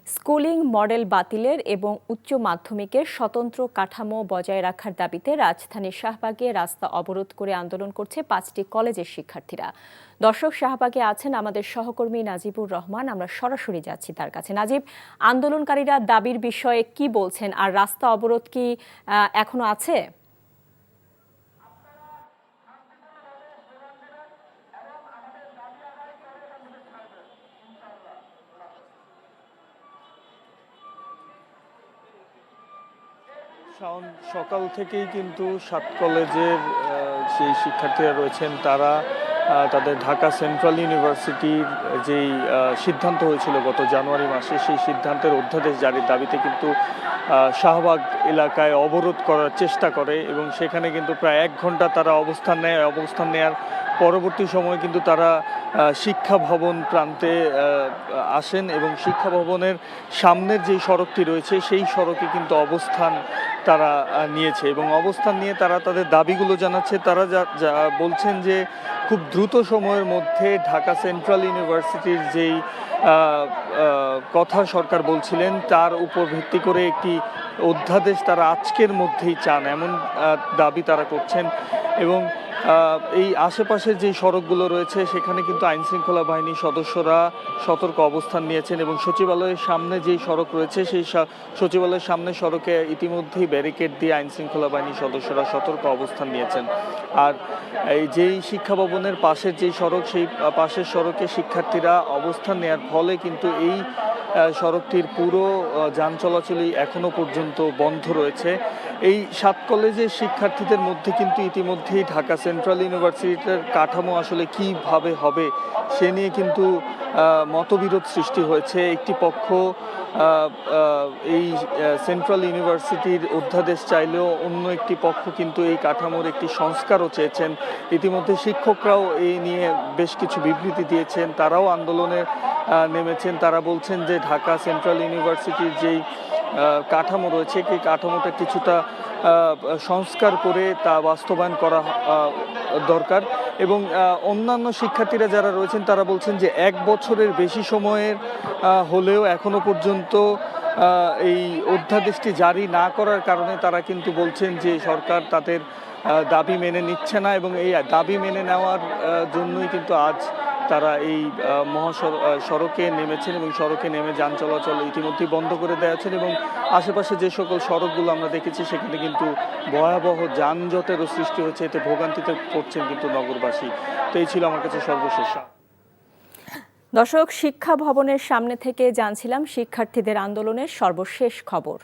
Schooling model বাতিলের এবং উচ্চ মাধ্যমিকের স্বতন্ত্র কাঠামো বজায় রাখার দাবিতে রাজধানীর শাহবাগে রাস্তা অবরোধ করে আন্দোলন করছে 5টি কলেজের শিক্ষার্থীরা। দর্শক, শাহবাগে আছেন আমাদের সহকর্মী নাজিবুর রহমান। আমরা সরাসরি যাচ্ছি তার কাছে। নাজিব, আন্দোলনকারীরা দাবির বিষয়ে কি বলছেন, আর রাস্তা অবরোধ কি এখনো আছে? সকাল থেকেই কিন্তু 7 কলেজের সেই শিক্ষার্থীরা রয়েছেন, তারা তাদের ঢাকা সেন্ট্রাল ইউনিভার্সিটির যেই সিদ্ধান্ত হয়েছিল গত জানুয়ারি মাসে, সেই সিদ্ধান্তের অধ্যাদেশ জারির দাবিতে কিন্তু শাহবাগ এলাকায় অবরোধ করার চেষ্টা করে এবং সেখানে কিন্তু প্রায় 1 ঘন্টা তারা অবস্থান নেয়। অবস্থান নেওয়ার পরবর্তী সময় কিন্তু তারা শিক্ষা ভবন প্রান্তে আসেন এবং শিক্ষা ভবনের সামনের যেই সড়কটি রয়েছে সেই সড়কে কিন্তু অবস্থান তারা নিয়েছে এবং অবস্থান নিয়ে তারা তাদের দাবিগুলো জানাচ্ছে। তারা যা বলছেন যে খুব দ্রুত সময়ের মধ্যে ঢাকা সেন্ট্রাল ইউনিভার্সিটির যেই কথা সরকার বলছিলেন তার উপর ভিত্তি করে একটি অধ্যাদেশ তারা আজকের মধ্যেই চান, এমন দাবি তারা করছেন। এবং এই আশেপাশের যে সড়কগুলো রয়েছে সেখানে কিন্তু আইনশৃঙ্খলা বাহিনীর সদস্যরা সতর্ক অবস্থান নিয়েছেন এবং সচিবালয়ের সামনে যেই সড়ক রয়েছে সেই সচিবালয়ের সামনে সড়কে ইতিমধ্যেই ব্যারিকেড দিয়ে আইনশৃঙ্খলা বাহিনীর সদস্যরা সতর্ক অবস্থান নিয়েছেন। আর এই যেই শিক্ষা ভবনের পাশের যেই সড়ক, সেই পাশের সড়কে শিক্ষার্থীরা অবস্থান নেওয়ার ফলে কিন্তু এই সড়কটির পুরো যান চলাচলই এখনো পর্যন্ত বন্ধ রয়েছে। এই 7 কলেজের শিক্ষার্থীদের মধ্যে কিন্তু ইতিমধ্যেই ঢাকা সেন্ট্রাল ইউনিভার্সিটির কাঠামো আসলে কিভাবে হবে সে নিয়ে কিন্তু মতবিরোধ সৃষ্টি হয়েছে। একটি পক্ষ এই সেন্ট্রাল ইউনিভার্সিটির অধ্যাদেশ চাইলেও অন্য একটি পক্ষ কিন্তু এই কাঠামোর একটি সংস্কারও চেয়েছেন। ইতিমধ্যে শিক্ষকরাও এই নিয়ে বেশ কিছু বিবৃতি দিয়েছেন, তারাও আন্দোলনে নেমেছেন। তারা বলছেন যে ঢাকা সেন্ট্রাল ইউনিভার্সিটির যেই কাঠামো রয়েছে সেই কাঠামোটা কিছুটা সংস্কার করে তা বাস্তবায়ন করা দরকার। এবং অন্যান্য শিক্ষার্থীরা যারা রয়েছেন তারা বলছেন যে 1 বছরের বেশি সময়ের হলেও এখনো পর্যন্ত এই অধ্যাদেশটি জারি না করার কারণে তারা কিন্তু বলছেন যে সরকার তাদের দাবি মেনে নিচ্ছে না এবং এই দাবি মেনে নেওয়ার জন্যই কিন্তু আজ তারা এই সড়কে নেমেছেন এবং সড়কে নেমে যান চলাচল ইতিমধ্যেই বন্ধ করে দেওয়া হয়েছে। এবং আশেপাশে যে সকল সড়কগুলো আমরা দেখেছি সেখানে কিন্তু ভয়াবহ যানজটেরও সৃষ্টি হয়েছে, এতে ভোগান্তিতে পড়ছেন কিন্তু নগরবাসী। তো এই ছিল আমার কাছে সর্বশেষ। দর্শক, শিক্ষা ভবনের সামনে থেকে জানছিলাম শিক্ষার্থীদের আন্দোলনের সর্বশেষ খবর।